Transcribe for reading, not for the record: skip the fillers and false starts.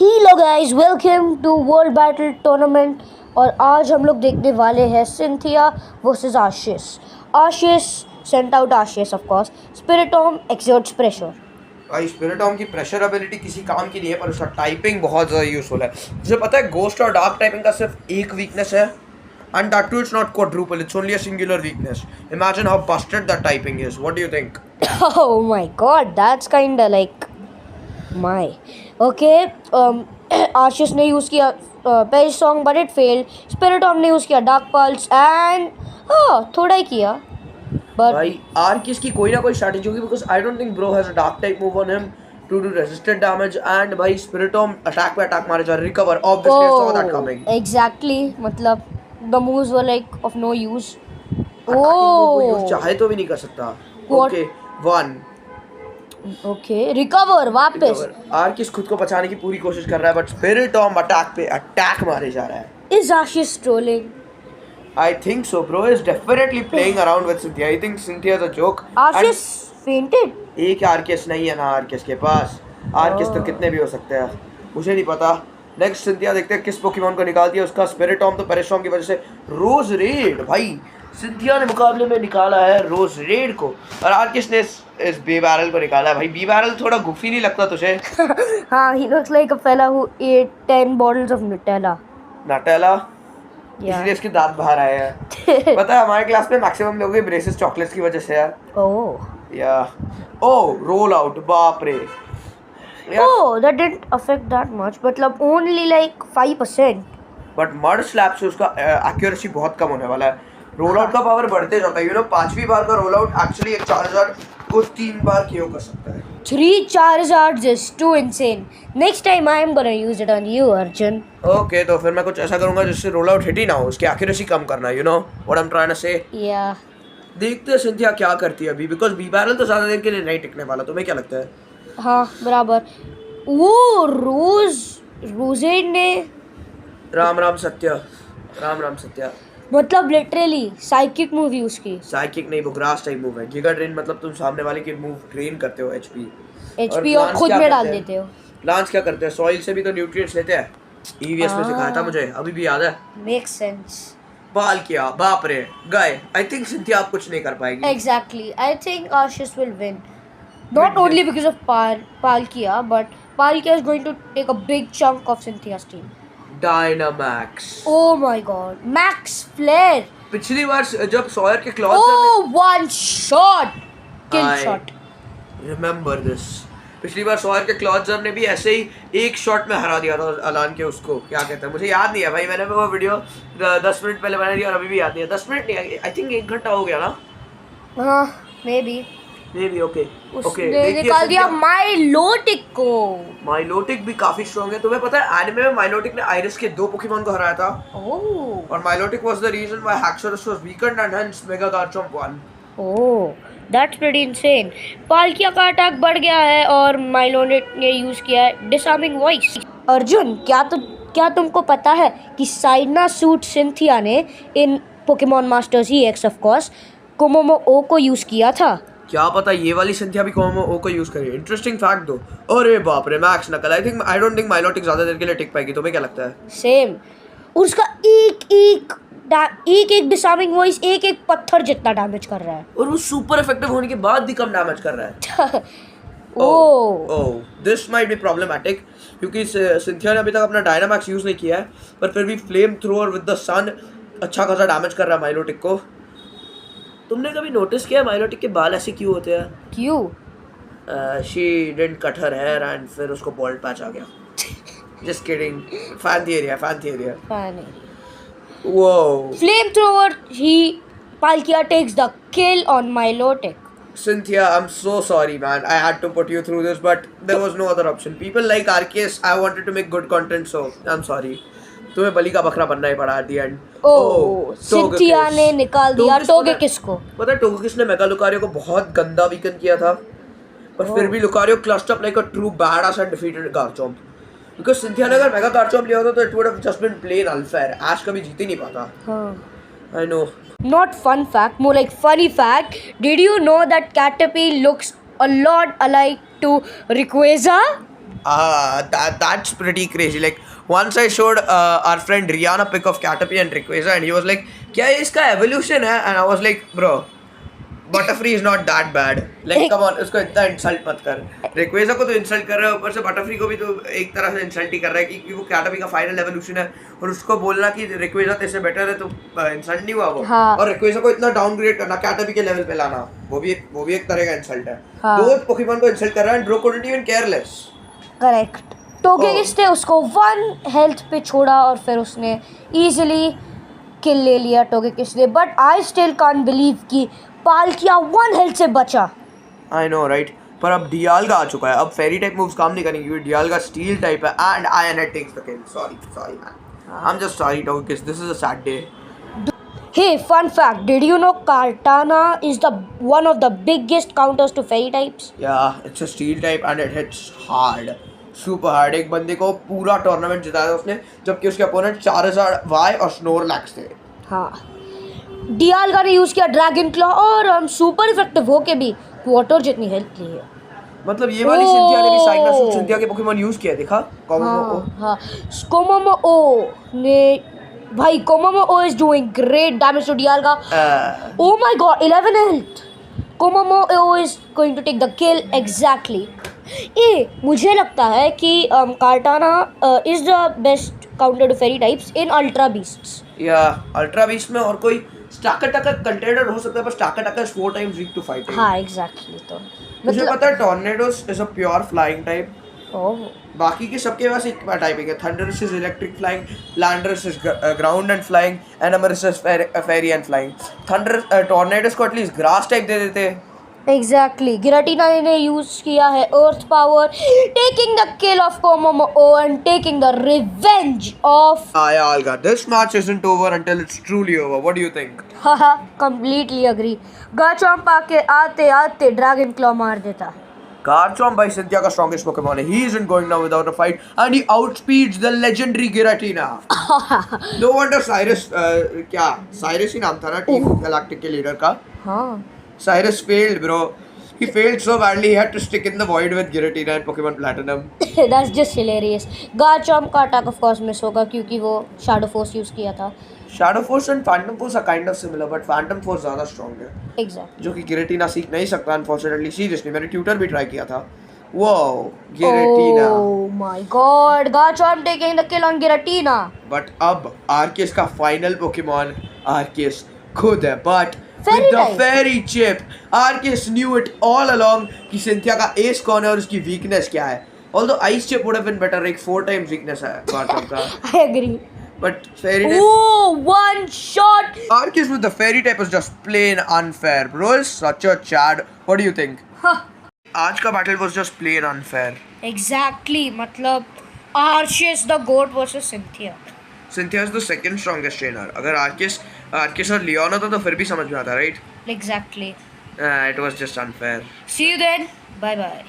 Hello guys, welcome to world battle tournament. और आज हम लोग देखने वाले हैं Cynthia versus Ashish. Ashish sent out Ashish of course. Spiritomb exerts pressure. भाई स्पिरिटॉम की प्रेशर एबिलिटी किसी काम की नहीं है, पर उसका टाइपिंग बहुत ज़्यादा यूजफुल है। तुझे पता है गोस्ट और डार्क टाइपिंग का सिर्फ एक वीकनेस है, and that too it's not quadruple, it's only a singular weakness. Imagine how busted that typing is. What do you think? Oh my god, that's kinda like my okay. Ashish ने use किया perish song but it failed. Spiritomb ने use किया dark pulse and थोड़ा ही किया but भाई आर्किस की कोई ना कोई स्ट्रैटेजी होगी, because I don't think bro has a dark type move on him to do resisted damage. And भाई स्पिरिटॉम अटैक पे अटैक मारे जा रहे, recover obviously I saw that coming. Exactly, मतलब the moves were like of no use. Use चाहे तो भी नहीं कर सकता। ओके वन ओके रिकवर वापस। आर्किस खुद को बचाने की पूरी कोशिश कर रहा है, बट स्पिरिटॉम अटैक पे अटैक मारे जा रहा है। Is Ashish trolling? I think so, bro. Is definitely playing around with Cynthia. I think Cynthia is a joke. Ashish fainted? एक आर्केस नहीं है ना आर्केस के पास। आर्केस तो कितने भी हो सकते हैं, मुझे नहीं पता। नेक्स्ट सिंथिया देखते हैं किस पोकेमॉन को निकालती है। उसका स्पिरिटॉम तो पेरिस्टॉम की वजह से रोज रेड, भाई सिंथिया ने मुकाबले में निकाला है रोज रेड को, और आर्केस ने इस बी बैरल को निकाला है। भाई बी बैरल थोड़ा गुफी नहीं लगता तुझे? हाँ, he looks like a fella who ate 10 bottles of Nutella. Nutella, इसलिए इसके दांत बाहर आए हैं। पता है हमारे क्लास में मैक्सिमम लोगों के ब्रेसेस चॉकलेट्स की वजह से है। या रोल आउट, बाप रे। that didn't affect that much, मतलब only like 5%. But mud slap से उसका एक्यूरेसी बहुत कम होने वाला है। रोल आउट का पावर बढ़ते जाता है, यू नो। 5वीं बार का रोल आउट एक्चुअली एक 4000 को 3 बार KO कर सकता है। 3 चार्जार्ड्स is too insane. Next time I am gonna use it on you, Arjun. Okay, तो फिर मैं कुछ ऐसा करूंगा जिससे रोल आउट हिट ही ना हो, उसकी एक्यूरेसी कम करना, you know what I am trying to say. Yeah. देखते हैं सिंथिया क्या करती है अभी, बिकॉज बी बैरल तो ज़्यादा देर के लिए नहीं टिकने वाला। तुम्हें क्या लगता है? हाँ बराबर। वो रोजेड ने राम राम सत्या, राम राम सत्या। मतलब लिटरली साइकिक मूव यूज की। साइकिक नहीं, वो ग्रास टाइप मूव है। गिगा ड्रेन मतलब तुम सामने वाले की मूव ड्रेन करते हो एचपी और खुद में डाल देते हो। प्लांट्स क्या करते हैं? सॉइल से भी तो न्यूट्रिएंट्स लेते हैं। ईवीएस में सिखाया था मुझे, अभी भी याद है। Make sense. बाल किया, बाप रे गए। आई थिंक सिंथिया आप कुछ नहीं कर पाएगी। Exactly. I think Ashish will win. Not only because of Palkia, but Palkia is going to take a big chunk of Cynthia's team. Dynamax. Oh my god. Max Flare. पिछली बार जब Sawyer के cloth Oh, one shot. Kill shot. Remember this. पिछली बार Sawyer के क्लॉथर ने भी ऐसे ही एक shot में हरा दिया था अलान के, उसको क्या कहते हैं मुझे याद नहीं है भाई। मैंने वो वीडियो 10 मिनट पहले बना दिया और अभी भी याद नहीं है। 10 मिनट नहीं, आई थिंक 1 घंटा हो गया ना। हाँ, maybe. ओके उसने निकाल दिया माइलोटिक को। माइलोटिक भी काफी स्ट्रांग है। तुम्हें पता है एनिमे में माइलोटिक ने आइरिस के 2 पोकेमॉन को हराया था। ओह। और Milotic was the reason why Haxorus was weakened and hence mega Garchomp one. Oh, that's pretty insane. Palkia का अटैक बढ़ गया है और माइलोटिक ने यूज किया है डिसआर्मिंग वॉइस। अर्जुन, क्या तुमको पता है कि साइना सूट सिंथिया ने in Pokemon Masters EX of course Kommo-o ओ को यूज किया था? क्या पता ये वाली सिंथिया भी कोमोमो ओ को यूज करे। इंटरेस्टिंग फैक्ट दो। अरे बाप रे, मैक्स नकल। आई डोंट थिंक माइलोटिक ज्यादा देर के लिए टिक पाएगी। तुम्हें क्या लगता है? सेम। उसका एक डिसआर्मिंग वॉइस एक पत्थर जितना डैमेज कर रहा है, और वो सुपर इफेक्टिव होने के बाद भी कम डैमेज कर रहा है। ओह, दिस माइट बी प्रॉब्लमैटिक, क्योंकि सिंथिया ने अभी तक अपना डायनामैक्स यूज नहीं किया है, पर फिर भी फ्लेम थ्रोअर विद द सन अच्छा खासा डैमेज कर रहा है माइलोटिक को। तुमने कभी नोटिस किया माइलोटिक के बाल ऐसे क्यों होते हैं? क्यों? She didn't cut her hair and फिर उसको बॉल्ड पैच आ गया। Just kidding, fan theory. Whoa. Flamethrower, Palkia takes the kill on Milotic. Cynthia, I'm so sorry, man. I had to put you through this, but there was no other option. People like Arceus, I wanted to make good content, so I'm sorry. तुम्हें बलि का बकरा बनना ही पड़ा at the end. Oh, Cynthia ने निकाल दिया टोगेकिस को। पता है टोगेकिस ने मेगा लुकारियो को बहुत गंदा वीकन किया था, पर फिर भी Lucario clutched up like a true badass and defeated Garchomp. बिकॉज सिंथिया ने अगर मेगा गार्चम्प लिया होता तो it would have just been plain unfair. Ash कभी जीत ही नहीं पाता। हाँ, I know. Not fun fact, more like funny fact. Did you know that Caterpie looks a lot alike to Rayquaza? That's pretty crazy. Like once I showed our friend Rihanna pic of Caterpie and Rayquaza, and he was like, "क्या ये इसका evolution है?" And I was like, "Bro, Butterfree is not that bad. Like come on, उसको इतना insult मत कर. Rayquaza को तो insult कर रहा है, ऊपर से Butterfree को भी तो एक तरह से insult ही कर रहा है कि वो Caterpie का final evolution है और उसको बोलना कि Rayquaza तेरे से better है तो insult नहीं हुआ वो. हाँ. और Rayquaza को इतना downgrade करना, Caterpie के level पे लाना, वो भी एक तरह का insult है. हाँ. दो Pokemon को insult कर रहा है and bro couldn't even care less. Correct. Togekiss ने उसको 1 हेल्थ पे छोड़ा और फिर उसने इजीली किल ले लिया टोगेकिस ने। But I still can't believe कि पाल्किया 1 हेल्थ से बचा। आई नो राइट, पर अब डियाल्गा आ चुका है, अब फेरी टाइप मूव्स काम नहीं करेंगे क्योंकि डियाल्गा स्टील टाइप है and iron head takes the kill. Sorry man, I am just sorry Togekiss, this is a sad day. Hey, fun fact, did you know Kartana is the one of the biggest counters to fairy types? Yeah, it's a steel type and it hits hard, super hard। एक बंदे को पूरा tournament जिताया उसने जबकि उसके opponent 4000 Y और Snorlax थे। हाँ, डियाल्गा ने यूज किया ड्रैगन क्लॉ और हम सुपर इफेक्टिव होके भी क्वार्टर जितनी हेल्थ ली है। मतलब ये वाली सिंथिया ने भी साइग्नासूट सिंथिया के पोकेमॉन यूज किया, देखा? कोमोमो। हाँ, कोमोमो ने भाई Kommo-o is doing great damage to Dialga. Oh my god, 11 health. Kommo-o is going to take the kill exactly. मुझे लगता है कि Kartana is the best counter to fairy types in ultra beasts. या ultra beast में और कोई Stacker टकर contender हो सकता है, पर Stakataka is 4 times weak to fighting। हाँ एग्जैक्टली। तो मुझे पता है Tornadus is a pure flying type. Oh, बाकी के सबके पास एक टाइपिंग है। Thundurus is electric flying, Landorus is ground and flying and Enamorus is fairy and flying. Thunder Tornadus को एटलीस्ट ग्रास टाइप दे देते। एग्जैक्टली। गिराटीना ने यूज किया है earth power, taking the kill of Kommo-o and taking the revenge of Dialga. This match isn't over until it's truly over. What do you think? हाहा, completely agree. Garchomp आके आते आते dragon claw मार देता है। Garchomp by Cynthia का strongest Pokemon है. He isn't going down without a fight and he outspeeds the legendary Giratina. No wonder Cyrus क्या Cyrus ही नाम था ना टीम गैलेक्टिक के लीडर का। हाँ। Cyrus failed, bro. He failed so badly he had to stick in the void with Giratina and Pokemon Platinum. That's just hilarious. गाचॉम्प का attack of course miss होगा क्योंकि वो शैडो फोर्स यूज किया था। Shadow Force and Phantom Force are kind of similar, but Phantom Force ज़्यादा strong है। Exact. जो कि गिरेटिना सीख नहीं सकता अनफॉर्चुनेटली। सीरियसली मैंने ट्यूटर भी ट्राई किया था। Wow, Giratina. Oh my god, Garchomp taking the kill on Giratina. But अब आर्किस का फाइनल पोकेमॉन आर्किस खुद है, but Fairy with the type. fairy chip Arceus knew it all along कि Cynthia का S कौन है और उसकी वीकनेस क्या है। Although ice chip would have been better, like 4 times weakness है Garchomp का। I agree. But fairy type Oh, one shot. Arceus with the fairy type was just plain unfair. Bro is such a chad. What do you think? Huh. आज का battle was just plain unfair. Exactly, मतलब Arceus the goat versus Cynthia. Cynthia is the second strongest trainer. अगर Arceus और Leon होता तो फिर भी समझ में आता, right? Exactly. It was just unfair. See you then. Bye bye.